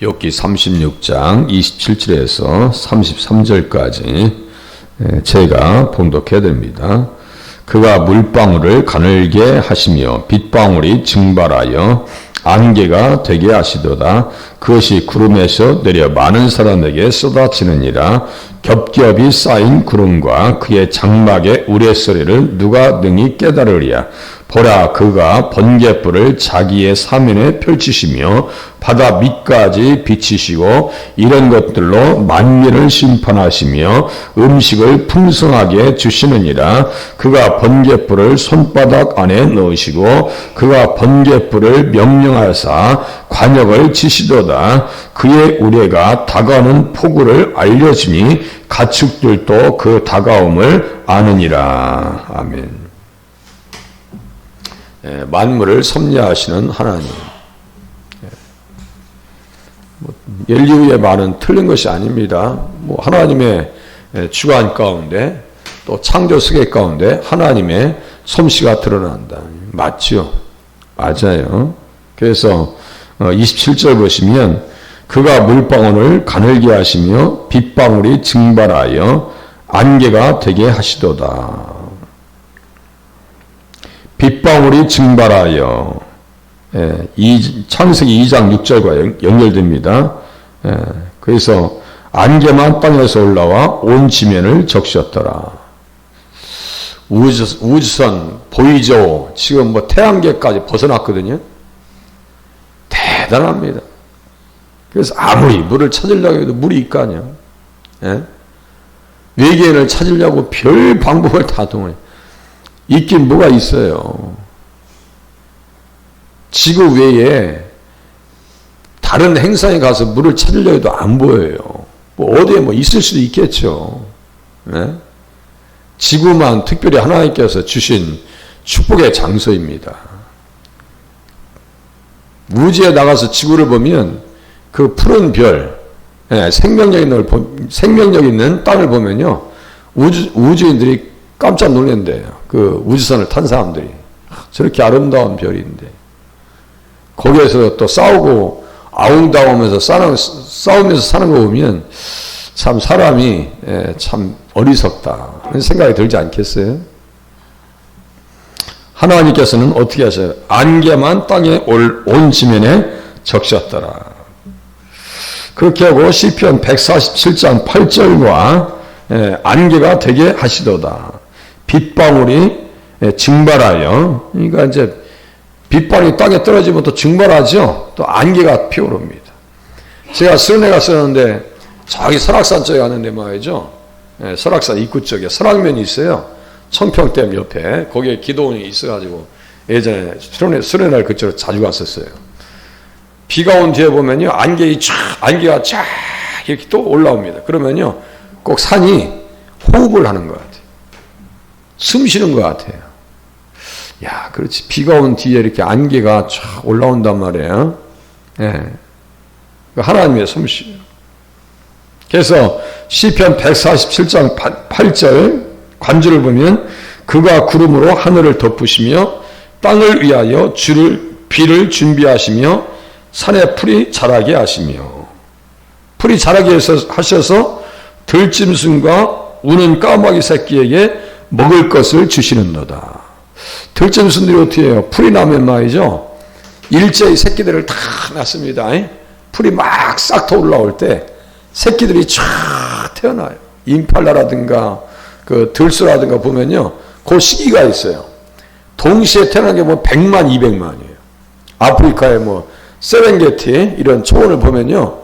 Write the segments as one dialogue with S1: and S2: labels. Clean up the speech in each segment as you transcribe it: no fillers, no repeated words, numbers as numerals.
S1: 욥기 36장 27절에서 33절까지 제가 봉독해 드립니다. 그가 물방울을 가늘게 하시며 빗방울이 증발하여 안개가 되게 하시도다. 그것이 구름에서 내려 많은 사람에게 쏟아지느니라. 겹겹이 쌓인 구름과 그의 장막의 우레소리를 누가 능히 깨달으리야. 보라, 그가 번갯불을 자기의 사면에 펼치시며 바다 밑까지 비치시고 이런 것들로 만민을 심판하시며 음식을 풍성하게 주시느니라. 그가 번갯불을 손바닥 안에 넣으시고 그가 번갯불을 명령하사 관역을 치시도다. 그의 우레가 다가오는 폭우를 알려주니 가축들도 그 다가옴을 아느니라. 아멘. 만물을 섭리하시는 하나님. 인류의 말은 틀린 것이 아닙니다. 하나님의 주관 가운데 또 창조 세계 가운데 하나님의 솜씨가 드러난다. 맞죠? 맞아요. 그래서 27절 보시면 그가 물방울을 가늘게 하시며 빗방울이 증발하여 안개가 되게 하시도다. 빗방울이 증발하여 창세기 2장 6절과 연결됩니다. 그래서 안개만 땅에서 올라와 온 지면을 적셨더라. 우주선 보이죠? 지금 태양계까지 벗어났거든요. 대단합니다. 그래서 아무리 물을 찾으려고 해도 물이 있거든요. 외계인을 찾으려고 별 방법을 다 동원해. 있긴 뭐가 있어요. 지구 외에 다른 행성에 가서 물을 찾으려 해도 안 보여요. 어디에 있을 수도 있겠죠. 지구만 특별히 하나님께서 주신 축복의 장소입니다. 우주에 나가서 지구를 보면 그 푸른 별, 생명력 있는 땅을 보면요. 우주인들이 깜짝 놀란대요. 그 우주선을 탄 사람들이. 저렇게 아름다운 별인데. 거기에서 또 싸우고 아웅다웅하면서 싸우면서 사는 거 보면 참 사람이 참 어리석다. 그런 생각이 들지 않겠어요? 하나님께서는 어떻게 하셔요? 안개만 땅에 온 지면에 적셨더라. 그렇게 하고 시편 147장 8절과 안개가 되게 하시도다. 빗방울이 증발하여, 그러니까 이제 빗방울이 땅에 떨어지면 또 증발하죠. 또 안개가 피어오릅니다. 제가 수련회 갔었는데 저기 설악산 쪽에 갔는데 말이죠. 설악산 입구 쪽에 설악면이 있어요. 청평댐 옆에 거기에 기도원이 있어가지고 예전에 수련회를 그쪽으로 자주 갔었어요. 비가 온 뒤에 보면요, 안개가 쫙 이렇게 또 올라옵니다. 그러면요, 꼭 산이 호흡을 하는 것 같아요. 숨 쉬는 것 같아요. 야, 그렇지. 비가 온 뒤에 이렇게 안개가 쫙 올라온단 말이에요. 하나님의 솜씨. 그래서 시편 147장 8절 관주를 보면 그가 구름으로 하늘을 덮으시며 땅을 위하여 비를 준비하시며 산에 풀이 자라게 하시며, 풀이 자라게 하셔서 들짐승과 우는 까마귀 새끼에게 먹을 것을 주시는도다. 들짐승들이 어떻게 해요? 풀이 나면 말이죠. 일제히 새끼들을 다 낳습니다. 풀이 막 싹 터 올라올 때 새끼들이 쫙 태어나요. 임팔라라든가 그 들소라든가 보면요. 그 시기가 있어요. 동시에 태어난 게 100만, 200만이에요. 아프리카의 세렝게티 이런 초원을 보면요.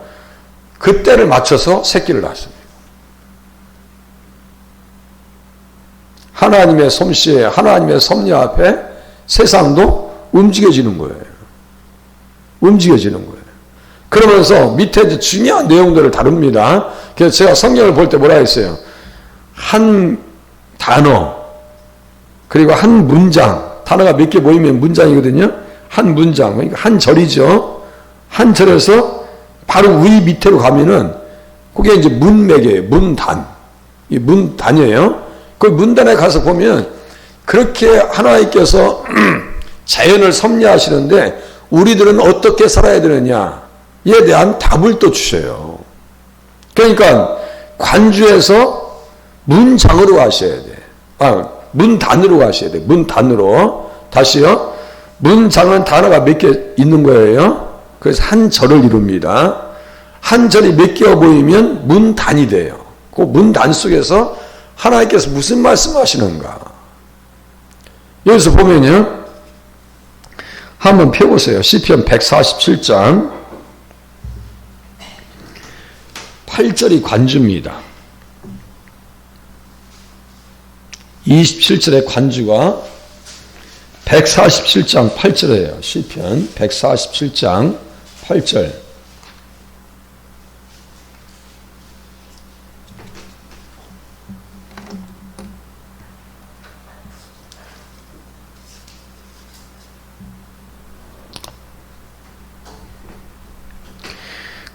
S1: 그때를 맞춰서 새끼를 낳습니다. 하나님의 솜씨에, 하나님의 섭리 앞에 세상도 움직여지는 거예요. 움직여지는 거예요. 그러면서 밑에 중요한 내용들을 다룹니다. 그래서 제가 성경을 볼 때 뭐라 했어요? 한 단어, 그리고 한 문장, 단어가 몇 개 모이면 문장이거든요. 한 문장, 그러니까 한 절이죠. 한 절에서 바로 위 밑으로 가면은 그게 이제 문맥이에요. 문단. 이 문단이에요. 그 문단에 가서 보면 그렇게 하나님께서 자연을 섭리하시는데 우리들은 어떻게 살아야 되느냐. 대한 답을 또 주셔요. 그러니까 관주에서 문장으로 가셔야 돼. 문단으로 가셔야 돼. 문단으로. 다시요. 문장은 단어가 몇 개 있는 거예요. 그래서 한 절을 이룹니다. 한 절이 몇 개가 보이면 문단이 돼요. 그 문단 속에서 하나님께서 무슨 말씀하시는가. 여기서 보면요. 한번 펴보세요. 시편 147장 8절이 관주입니다. 27절의 관주가 147장 8절이에요. 시편 147장 8절.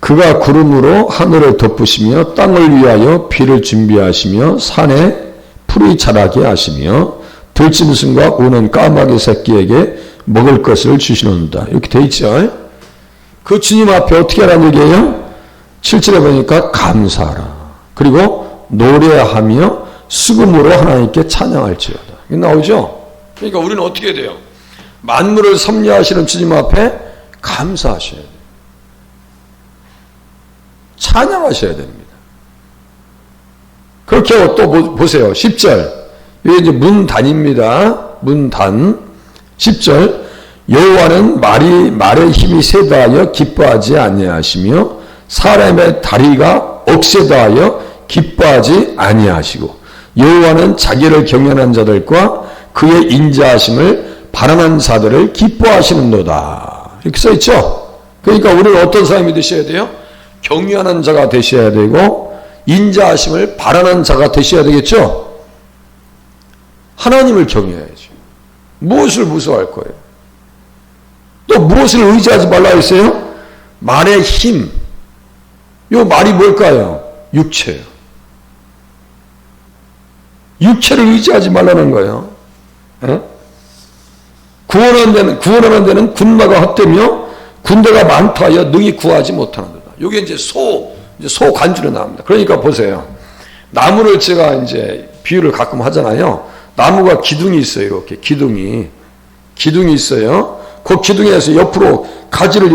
S1: 그가 구름으로 하늘을 덮으시며 땅을 위하여 비를 준비하시며 산에 풀이 자라게 하시며 들짐승과 우는 까마귀 새끼에게 먹을 것을 주시는다. 이렇게 돼 있죠. 그 주님 앞에 어떻게 하라는 얘기예요? 7절에 보니까 감사하라. 그리고 노래하며 수금으로 하나님께 찬양할지어다. 이게 나오죠? 그러니까 우리는 어떻게 해야 돼요? 만물을 섭리하시는 주님 앞에 감사하셔야 돼요. 찬양하셔야 됩니다. 그렇게 하고 또 보세요. 10절. 이게 이제 문단입니다. 문단. 10절. 여호와는 말의 힘이 세다하여 기뻐하지 아니하시며 사람의 다리가 억세다하여 기뻐하지 아니하시고 여호와는 자기를 경외하는 자들과 그의 인자하심을 바라는 자들을 기뻐하시는도다. 이렇게 써있죠. 그러니까 우리는 어떤 사람이 되셔야 돼요? 경외하는 자가 되셔야 되고 인자하심을 바라는 자가 되셔야 되겠죠. 하나님을 경외해야죠. 무엇을 무서워할 거예요? 또 무엇을 의지하지 말라 했어요? 말의 힘. 이 말이 뭘까요? 육체요. 육체를 의지하지 말라는 거예요. 구원하는 데는 군마가 헛되며 군대가 많다 하여 능히 구하지 못하는도다. 이게 이제 소 관주로 나옵니다. 그러니까 보세요. 나무를 제가 이제 비유를 가끔 하잖아요. 나무가 기둥이 있어요. 이렇게 기둥이 있어요. 그 기둥에서 옆으로 가지를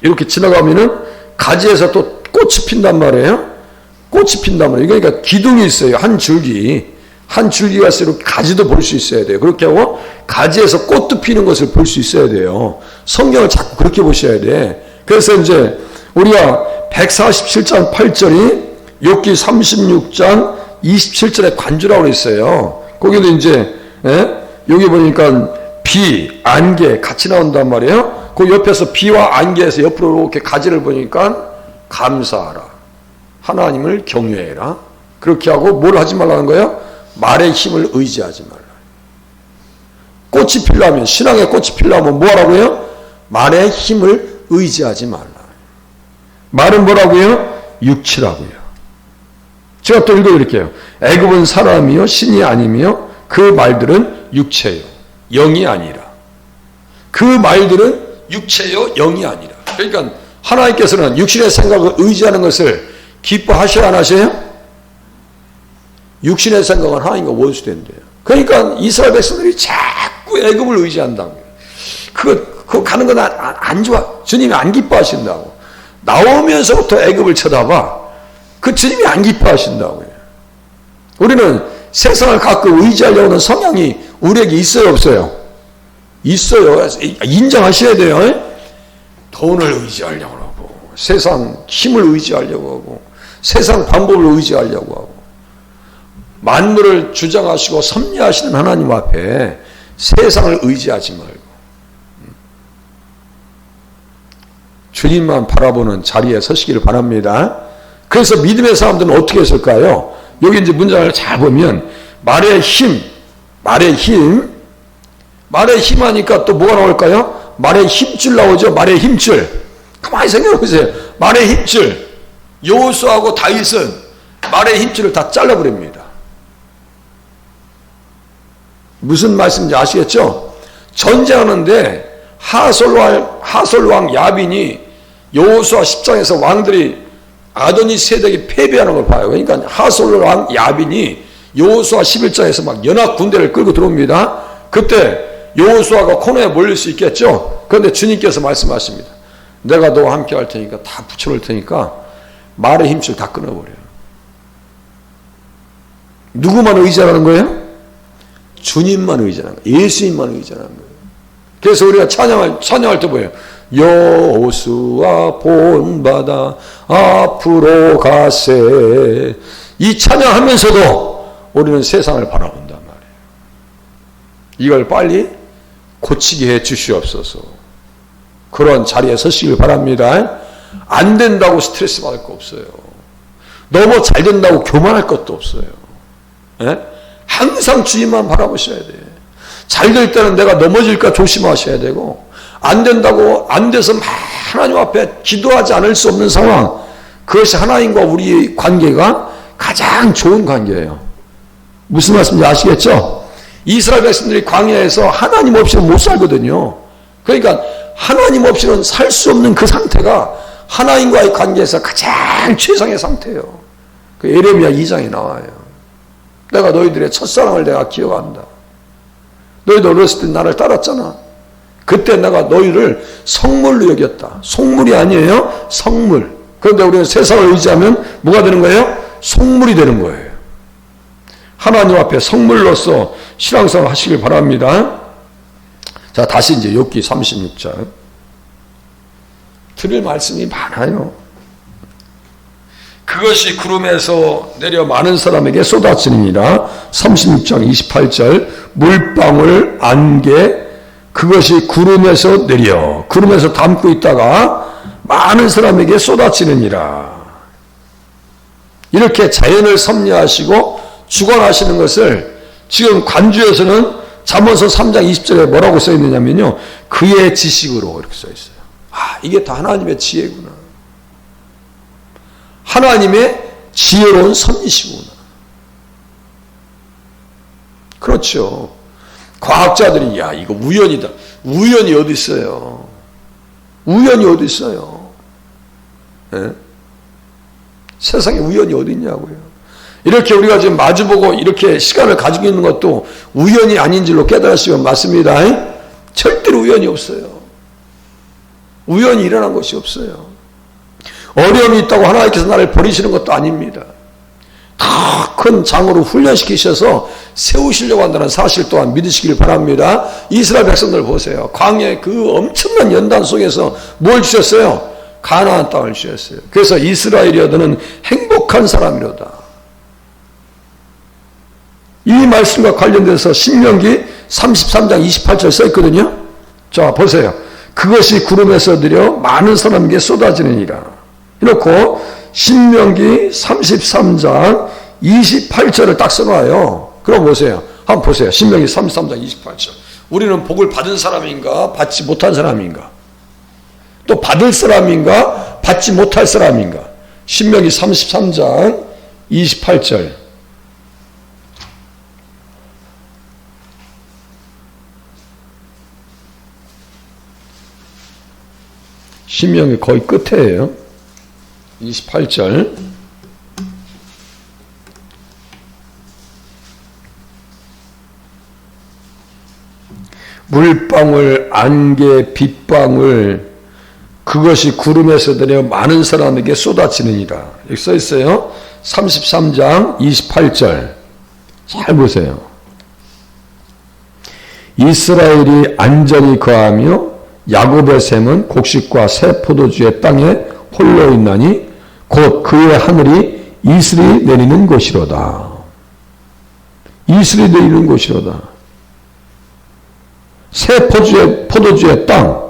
S1: 이렇게 지나가면은 가지에서 또 꽃이 핀단 말이에요. 그러니까 기둥이 있어요. 한 줄기가 있어요. 이렇게 가지도 볼 수 있어야 돼요. 그렇게 하고 가지에서 꽃도 피는 것을 볼 수 있어야 돼요. 성경을 자꾸 그렇게 보셔야 돼. 그래서 이제 우리가 147장 8절이 욥기 36장 27절에 관주라고 했어요. 거기도 이제 여기 보니까 비, 안개 같이 나온단 말이에요. 그 옆에서 비와 안개에서 옆으로 이렇게 가지를 보니까 감사하라. 하나님을 경외해라. 그렇게 하고 뭘 하지 말라는 거예요? 말의 힘을 의지하지 말라. 꽃이 피려면, 신앙의 꽃이 피려면 뭐 하라고요? 말의 힘을 의지하지 말라. 말은 뭐라고요? 육치라고요. 제가 또 읽어드릴게요. 애굽은 사람이요 신이 아니며 그 말들은 육체요 영이 아니라. 그 말들은 육체요 영이 아니라. 그러니까 하나님께서는 육신의 생각을 의지하는 것을 기뻐하셔야 안 하세요? 육신의 생각은 하나님과 원수된대요. 그러니까 이스라엘 백성들이 자꾸 애굽을 의지한다고요. 그거 가는 건 안 좋아. 주님이 안 기뻐하신다고. 나오면서부터 애굽을 쳐다봐. 그 주님이 안 기뻐하신다고요. 우리는 세상을 가끔 의지하려고 하는 성향이 우리에게 있어요, 없어요? 있어요. 인정하셔야 돼요. 돈을 의지하려고 하고, 세상 힘을 의지하려고 하고, 세상 방법을 의지하려고 하고, 만물을 주장하시고 섭리하시는 하나님 앞에 세상을 의지하지 말고 주님만 바라보는 자리에 서시기를 바랍니다. 그래서 믿음의 사람들은 어떻게 했을까요? 여기 이제 문장을 잘 보면 말의 힘 하니까 또 뭐가 나올까요? 말의 힘줄 나오죠. 말의 힘줄. 가만히 생각해 보세요. 말의 힘줄. 여호수아하고 다윗은 말의 힘줄을 다 잘라버립니다. 무슨 말씀인지 아시겠죠? 전쟁하는데 하솔왕 야빈이 여호수아 10장에서 왕들이 아도니 세덱이 패배하는 걸 봐요. 그러니까 하솔 왕 야빈이 여호수아 11장에서 막 연합 군대를 끌고 들어옵니다. 그때 여호수아가 코너에 몰릴 수 있겠죠. 그런데 주님께서 말씀하십니다. 내가 너와 함께 할 테니까 다 붙여놓을 테니까 말의 힘줄 다 끊어버려요. 누구만 의지하는 거예요? 주님만 의지하는 거예요. 예수님만 의지하는 거예요. 그래서 우리가 찬양할 때 뭐예요? 여호수아 본받아 앞으로 가세. 이 찬양하면서도 우리는 세상을 바라본단 말이에요. 이걸 빨리 고치게 해 주시옵소서. 그런 자리에 서시길 바랍니다. 안 된다고 스트레스 받을 거 없어요. 너무 잘 된다고 교만할 것도 없어요. 예? 항상 주님만 바라보셔야 돼요. 잘 될 때는 내가 넘어질까 조심하셔야 되고, 안 된다고 안 돼서 하나님 앞에 기도하지 않을 수 없는 상황, 그것이 하나님과 우리의 관계가 가장 좋은 관계예요. 무슨 말씀인지 아시겠죠? 이스라엘 백성들이 광야에서 하나님 없이는 못 살거든요. 그러니까 하나님 없이는 살 수 없는 그 상태가 하나님과의 관계에서 가장 최상의 상태예요. 그 예레미야 2장에 나와요. 내가 너희들의 첫사랑을 내가 기억한다. 너희도 어렸을 때 나를 따랐잖아. 그때 내가 너희를 성물로 여겼다. 속물이 아니에요. 성물. 그런데 우리는 세상을 의지하면 뭐가 되는 거예요? 속물이 되는 거예요. 하나님 앞에 성물로서 신앙생활 하시길 바랍니다. 자, 다시 이제 욥기 36장. 드릴 말씀이 많아요. 그것이 구름에서 내려 많은 사람에게 쏟아지느니라. 36장 28절. 물방울 안개 그것이 구름에서 내려 구름에서 담고 있다가 많은 사람에게 쏟아지느니라. 이렇게 자연을 섭리하시고 주관하시는 것을 지금 관주에서는 잠언서 3장 20절에 뭐라고 써 있느냐면요, 그의 지식으로 이렇게 써 있어요. 아, 이게 다 하나님의 지혜구나. 하나님의 지혜로운 섭리시구나. 그렇죠. 과학자들이 야 이거 우연이다. 우연이 어디 있어요? 우연이 어디 있어요? 네? 세상에 우연이 어디 있냐고요. 이렇게 우리가 지금 마주보고 이렇게 시간을 가지고 있는 것도 우연이 아닌 줄로 깨달으시면 맞습니다. 절대로 우연이 없어요. 우연히 일어난 것이 없어요. 어려움이 있다고 하나님께서 나를 버리시는 것도 아닙니다. 다 큰 장으로 훈련시키셔서 세우시려고 한다는 사실 또한 믿으시길 바랍니다. 이스라엘 백성들 보세요. 광야의 그 엄청난 연단 속에서 뭘 주셨어요? 가나안 땅을 주셨어요. 그래서 이스라엘이여 너는 행복한 사람이로다. 이 말씀과 관련돼서 신명기 33장 28절 써 있거든요. 자, 보세요. 그것이 구름에서 내려 많은 사람에게 쏟아지느니라. 이렇고 신명기 33장 28절을 딱 써놔요. 그럼 보세요. 한번 보세요. 신명기 33장 28절. 우리는 복을 받은 사람인가 받지 못한 사람인가? 또 받을 사람인가 받지 못할 사람인가? 신명기 33장 28절. 신명기 거의 끝에예요. 28절. 물방울, 안개, 빗방울 그것이 구름에서 내려 많은 사람에게 쏟아지느니라. 여기 써 있어요. 33장 28절. 잘 보세요. 이스라엘이 안전히 거하며 야곱의 샘은 곡식과 새 포도주의 땅에 홀로 있나니 곧 그의 하늘이 이슬이 내리는 곳이로다. 이슬이 내리는 곳이로다. 새 포도주의 땅.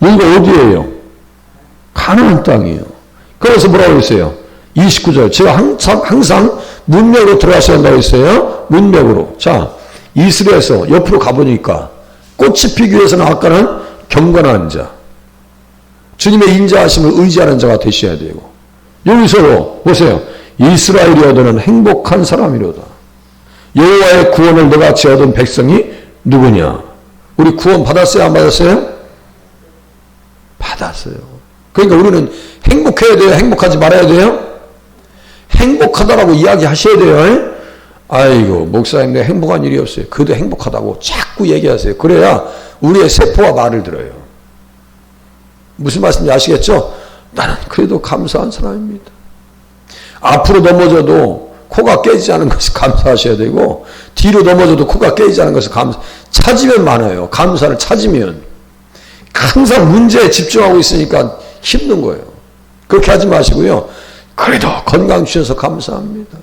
S1: 여기가 어디예요? 가나안 땅이에요. 그래서 뭐라고 했어요? 29절. 제가 항상 문맥으로 들어가셔야 한다고 했어요. 문맥으로. 자, 이슬에서 옆으로 가보니까 꽃이 피기 위해서는 아까는 경건한 자, 주님의 인자하심을 의지하는 자가 되셔야 되고, 여기서도 보세요. 이스라엘이 얻은 행복한 사람이로다. 여호와의 구원을 너같이 얻은 백성이 누구냐? 우리 구원 받았어요? 안 받았어요? 받았어요. 그러니까 우리는 행복해야 돼요? 행복하지 말아야 돼요? 행복하다라고 이야기하셔야 돼요. 아이고 목사님 내가 행복한 일이 없어요. 그래도 행복하다고 자꾸 얘기하세요. 그래야 우리의 세포가 말을 들어요. 무슨 말씀인지 아시겠죠? 나는 그래도 감사한 사람입니다. 앞으로 넘어져도 코가 깨지지 않은 것을 감사하셔야 되고 뒤로 넘어져도 코가 깨지지 않은 것을 찾으면 많아요. 감사를 찾으면. 항상 문제에 집중하고 있으니까 힘든 거예요. 그렇게 하지 마시고요. 그래도 건강 주셔서 감사합니다.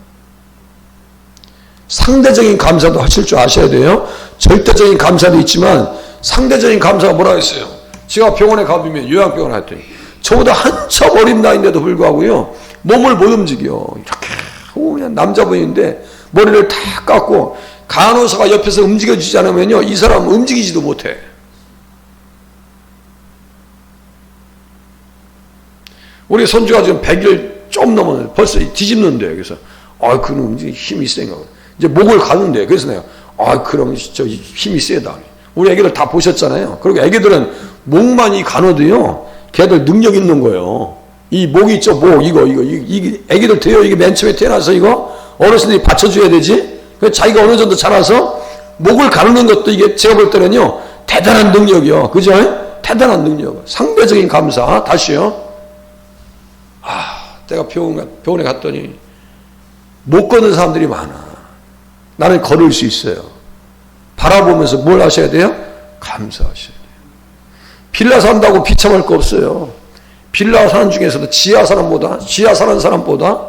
S1: 상대적인 감사도 하실 줄 아셔야 돼요. 절대적인 감사도 있지만 상대적인 감사가 뭐라 했어요? 제가 병원에 가보면 요양병원에 갔더니 저보다 한참 어린 나이인데도 불구하고요. 몸을 못 움직여. 이렇게 그냥 남자분인데 머리를 다 깎고 간호사가 옆에서 움직여주지 않으면요. 이 사람은 움직이지도 못해. 우리 손주가 지금 100일 좀 넘었는데 벌써 뒤집는데 그래서 그는 움직이 힘이 세가 이제 목을 가는데 그래서 내가 그럼 저 힘이 세다. 우리 애기들 다 보셨잖아요. 그리고 애기들은 목만이 가너도요. 걔들 능력 있는 거예요. 이 목 있죠, 목 이거 애기들 돼요. 이게 맨 처음에 태어나서 이거 어르신들이 받쳐줘야 되지. 그래서 자기가 어느 정도 자라서 목을 가르는 것도 이게 제가 볼 때는요 대단한 능력이요. 그죠? 대단한 능력. 상대적인 감사. 다시요. 내가 병원에 갔더니 못 걷는 사람들이 많아. 나는 걸을 수 있어요. 바라보면서 뭘 하셔야 돼요? 감사하셔야 돼요. 빌라 산다고 비참할 거 없어요. 빌라 사는 중에서도 지하 사는 사람보다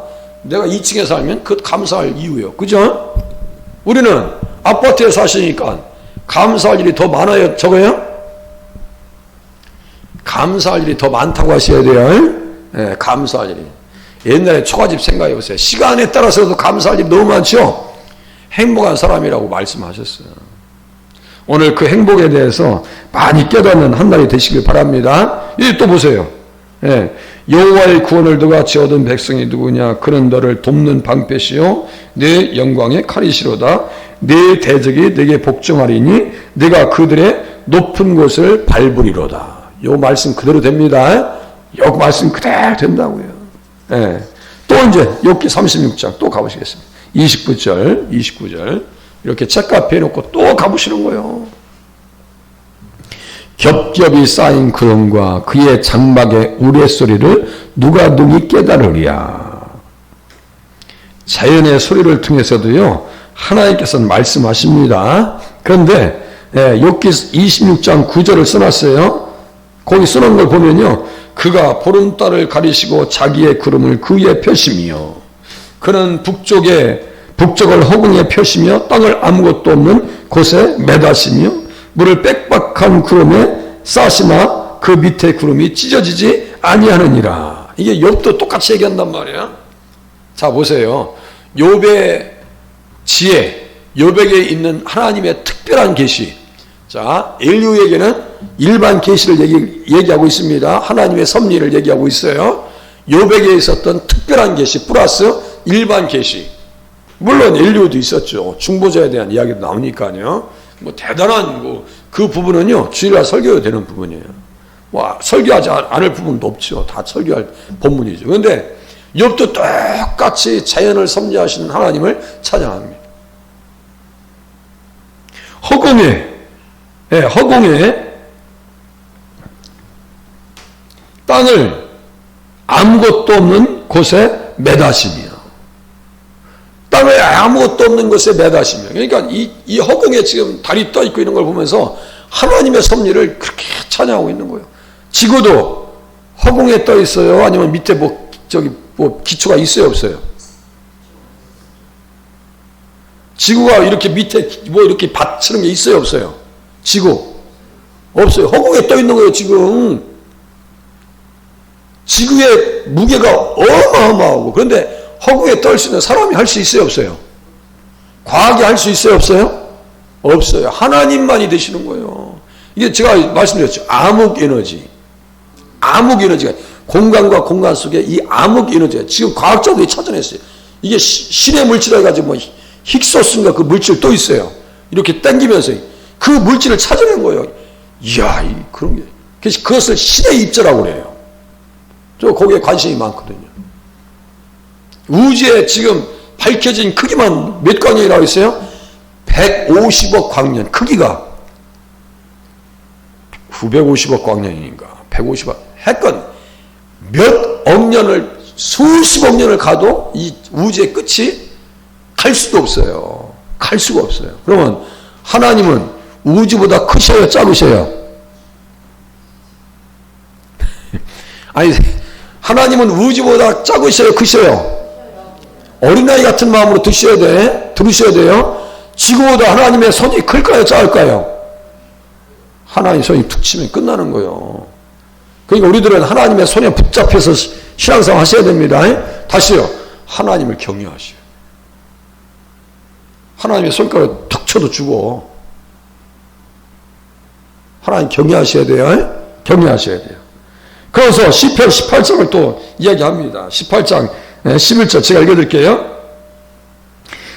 S1: 내가 2층에 살면 그 감사할 이유예요. 그죠? 우리는 아파트에 사시니까 감사할 일이 더 많아요? 적어요? 감사할 일이 더 많다고 하셔야 돼요. 네, 감사할 일이. 옛날에 초가집 생각해보세요. 시간에 따라서도 감사할 일이 너무 많죠? 행복한 사람이라고 말씀하셨어요. 오늘 그 행복에 대해서 많이 깨닫는 한 날이 되시길 바랍니다. 이제 또 보세요. 예, 여호와의 구원을 너같이 얻은 백성이 누구냐? 그는 너를 돕는 방패시요 내 영광의 칼이시로다. 내 대적이 내게 복종하리니 내가 그들의 높은 곳을 밟으리로다. 요 말씀 그대로 됩니다. 요 말씀 그대로 된다고요. 예. 또 이제 욥기 36장 또 가보시겠습니다. 29절 이렇게 책가피해 놓고 또 가보시는 거예요. 겹겹이 쌓인 구름과 그의 장막의 우레소리를 누가 능히 깨달으랴. 자연의 소리를 통해서도요 하나님께서는 말씀하십니다. 그런데 욥기 26장 9절을 써놨어요. 거기 써놓은 걸 보면요 그가 보름달을 가리시고 자기의 구름을 그 위에 펴시며 그는 북쪽을 허공에 펴시며 땅을 아무것도 없는 곳에 매다시며 물을 빽빽한 구름에 싸시나 그 밑에 구름이 찢어지지 아니하느니라. 이게 욥도 똑같이 얘기한단 말이야. 자 보세요. 욥의 지혜, 욥에게 있는 하나님의 특별한 계시. 자 엘리후에게는 일반 계시를 얘기하고 있습니다. 하나님의 섭리를 얘기하고 있어요. 욥에게 있었던 특별한 계시 플러스 일반 계시. 물론 엘리후도 있었죠. 중보자에 대한 이야기도 나오니까요. 뭐 대단한 그 부분은요 주일날 설교해야 되는 부분이에요. 뭐 설교하지 않을 부분도 없죠. 다 설교할 본문이죠. 그런데 욥도 똑같이 자연을 섭리하시는 하나님을 찬양합니다. 허공에 땅을 아무것도 없는 곳에 매다시며 땅에 아무것도 없는 곳에 매다시며 그러니까 이 허공에 지금 달이 떠 있고 이런 걸 보면서 하나님의 섭리를 그렇게 찬양하고 있는 거예요. 지구도 허공에 떠 있어요? 아니면 밑에 기초가 있어요? 없어요? 지구가 이렇게 밑에 이렇게 받치는 게 있어요? 없어요? 지구 없어요. 허공에 떠 있는 거예요. 지금 지구의 무게가 어마어마하고 그런데 허공에 떠 있는 사람이 할 수 있어요? 없어요? 과학이 할 수 있어요? 없어요? 없어요. 하나님만이 되시는 거예요. 이게 제가 말씀드렸죠. 암흑에너지가 공간과 공간 속에 이 암흑에너지가 지금 과학자들이 찾아냈어요. 이게 신의 물질 해가지고 힉소스인가 그 물질 또 있어요. 이렇게 당기면서 그 물질을 찾아낸 거예요. 이야, 그런 게 그래서 그것을 신의 입자라고 그래요. 저 거기에 관심이 많거든요. 우주에 지금 밝혀진 크기만 몇 광년이라고 했어요? 150억 광년. 크기가 950억 광년인가 150억. 했건 몇 억 년을 수십억 년을 가도 이 우주의 끝이 갈 수도 없어요. 갈 수가 없어요. 그러면 하나님은 우주보다 크셔요? 작으셔요? 아니, 하나님은 우주보다 작으셔요? 크셔요? 어린아이 같은 마음으로 들으셔야 돼요. 지구보다 하나님의 손이 클까요? 작을까요? 하나님 손이 툭 치면 끝나는 거예요. 그러니까 우리들은 하나님의 손에 붙잡혀서 신앙생활 하셔야 됩니다. 다시요. 하나님을 경외하시오. 하나님의 손가락을 툭 쳐도 죽어. 하나님 경외하셔야 돼요. 경외하셔야 돼요. 그래서 시편 18장을 또 이야기합니다. 18장 11절 제가 읽어드릴게요.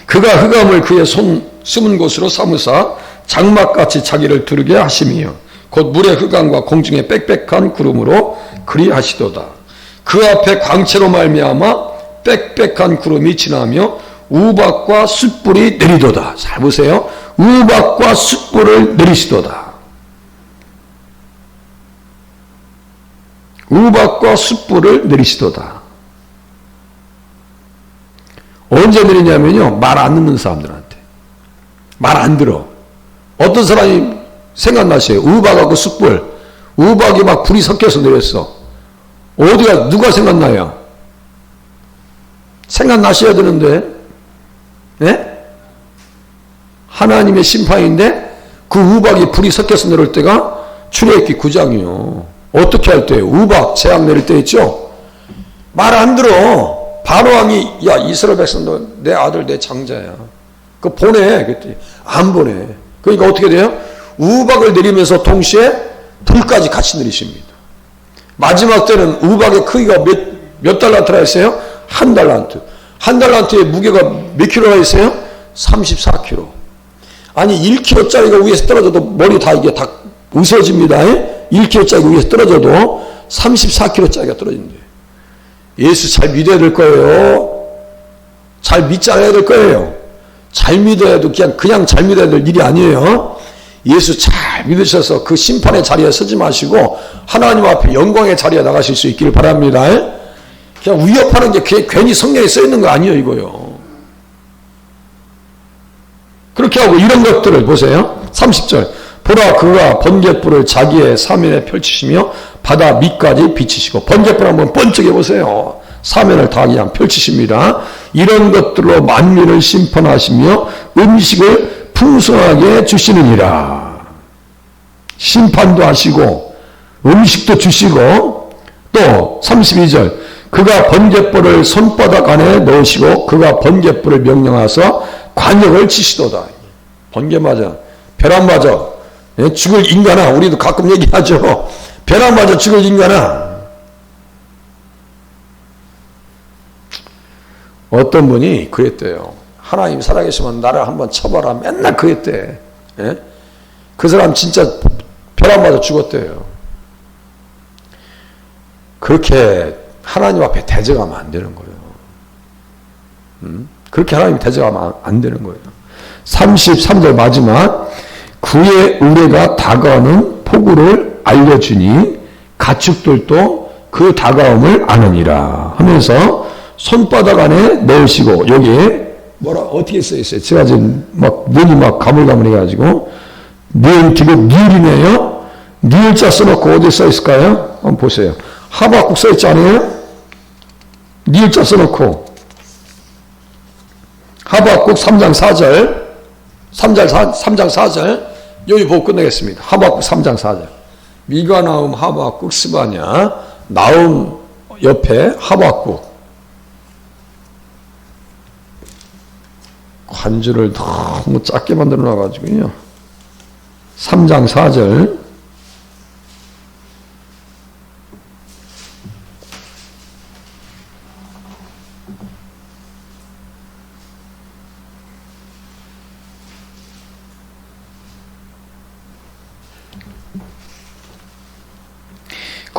S1: 그가 흑암을 그의 손 숨은 곳으로 삼으사 장막같이 자기를 두르게 하심이요 곧 물의 흑암과 공중의 빽빽한 구름으로 그리하시도다. 그 앞에 광채로 말미암아 빽빽한 구름이 지나며 우박과 숯불이 내리도다. 잘 보세요. 우박과 숯불을 내리시도다. 우박과 숯불을 내리시도다. 언제 내리냐면요. 말 안 듣는 사람들한테. 말 안 들어. 어떤 사람이 생각나세요? 우박하고 숯불. 우박이 막 불이 섞여서 내렸어. 어디가, 누가 생각나요? 생각나셔야 되는데, 네? 하나님의 심판인데, 그 우박이 불이 섞여서 내릴 때가 출애굽기 9장이요. 어떻게 할 때요? 우박, 재앙 내릴 때 있죠? 말 안 들어. 바로왕이, 야, 이스라엘 백성, 너 내 아들, 내 장자야. 그거 보내. 그랬더니, 안 보내. 그러니까 어떻게 돼요? 우박을 내리면서 동시에 불까지 같이 내리십니다. 마지막 때는 우박의 크기가 몇 달란트라 했어요? 한 달란트. 한 달란트의 무게가 몇 킬로가 있어요? 34kg. 아니 1kg짜리가 위에서 떨어져도 머리 다 이게 다 으스러집니다. 1kg짜리가 위에서 떨어져도 34kg짜리가 떨어진대요. 예수 잘 믿어야 될 거예요. 잘 믿지 않아야 될 거예요. 잘 믿어야 도 그냥 잘 믿어야 될 일이 아니에요. 예수 잘 믿으셔서 그 심판의 자리에 서지 마시고 하나님 앞에 영광의 자리에 나가실 수 있기를 바랍니다. 그냥 위협하는 게 괜히 성경에 써 있는 거 아니에요, 이거요. 그렇게 하고 이런 것들을 보세요. 30절. 보라 그가 번갯불을 자기의 사면에 펼치시며 바다 밑까지 비치시고, 번갯불 한번 번쩍해 보세요. 사면을 다 그냥 펼치십니다. 이런 것들로 만민을 심판하시며 음식을 풍성하게 주시느니라. 심판도 하시고 음식도 주시고, 또 32절. 그가 번갯불을 손바닥 안에 넣으시고 그가 번갯불을 명령하사 관역을 치시도다. 번개 맞아. 벼락 맞아. 죽을 인간아. 우리도 가끔 얘기하죠. 벼락 맞아 죽을 인간아. 어떤 분이 그랬대요. 하나님 살아계시면 나를 한번 쳐봐라. 맨날 그랬대. 예? 그 사람 진짜 벼락 맞아 죽었대요. 그렇게 하나님 앞에 대적하면 안 되는 거예요. 그렇게 하나님 대적하면 안 되는 거예요. 33절 마지막. 그의 의뢰가 다가오는 폭우를 알려주니 가축들도 그 다가옴을 아느니라 하면서 손바닥 안에 넣으시고, 여기에 뭐라 어떻게 써 있어요? 제가 지금 막 눈이 막 가물가물해가지고, 니은 지금 니을이네요. 니을자 써놓고 어디 써 있을까요? 한번 보세요. 하박국 써 있지 않아요? 니을자 써놓고 하박국 3장 4절 3장 4절 여기 보고 끝내겠습니다. 하박국 3장 4절. 미가 나움 하박국 스바냐. 나움 옆에 하박국. 관주를 너무 작게 만들어 놔가지고요. 3장 4절.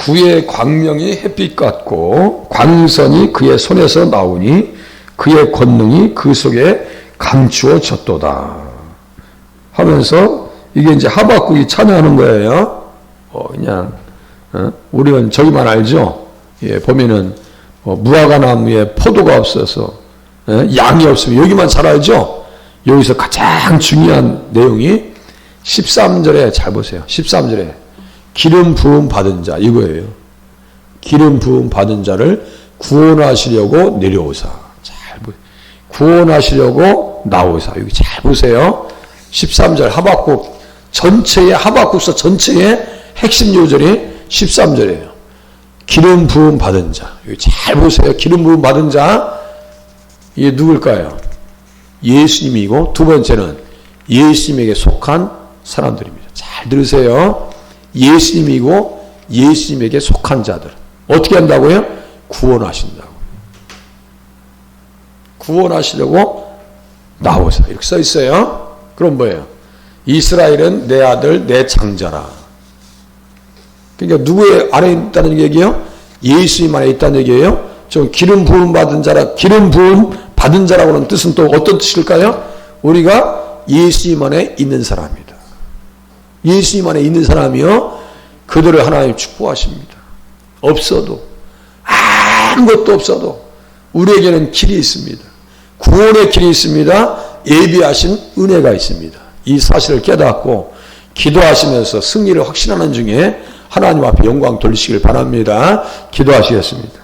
S1: 그의 광명이 햇빛 같고 광선이 그의 손에서 나오니 그의 권능이 그 속에 감추어졌도다 하면서 이게 이제 하박국이 찬양하는 거예요. 우리는 저기만 알죠. 예, 보면은 무화과 나무에 포도가 없어서 양이 없으면 여기만 잘 알죠. 여기서 가장 중요한 내용이 13절에 잘 보세요. 13절에 기름 부음 받은 자 이거예요. 기름 부음 받은 자를 구원하시려고 내려오사. 잘 보세요. 구원하시려고 나오사. 여기 잘 보세요. 13절 하박국 전체의 하박국서 전체의 핵심 요절이 13절이에요. 기름 부음 받은 자. 여기 잘 보세요. 기름 부음 받은 자 이게 누굴까요? 예수님이고 두 번째는 예수님에게 속한 사람들입니다. 잘 들으세요. 예수님이고 예수님에게 속한 자들. 어떻게 한다고요? 구원하신다고. 구원하시려고 나오사. 이렇게 써 있어요. 그럼 뭐예요? 이스라엘은 내 아들 내 장자라. 그러니까 누구의 안에 있다는 얘기예요? 예수님 안에 있다는 얘기예요. 좀 기름 부음 받은 자라. 기름 부음 받은 자라고는 뜻은 또 어떤 뜻일까요? 우리가 예수님 안에 있는 사람이다. 예수님 안에 있는 사람이요. 그들을 하나님 축복하십니다. 없어도 아무것도 없어도 우리에게는 길이 있습니다. 구원의 길이 있습니다. 예비하신 은혜가 있습니다. 이 사실을 깨닫고 기도하시면서 승리를 확신하는 중에 하나님 앞에 영광 돌리시길 바랍니다. 기도하시겠습니다.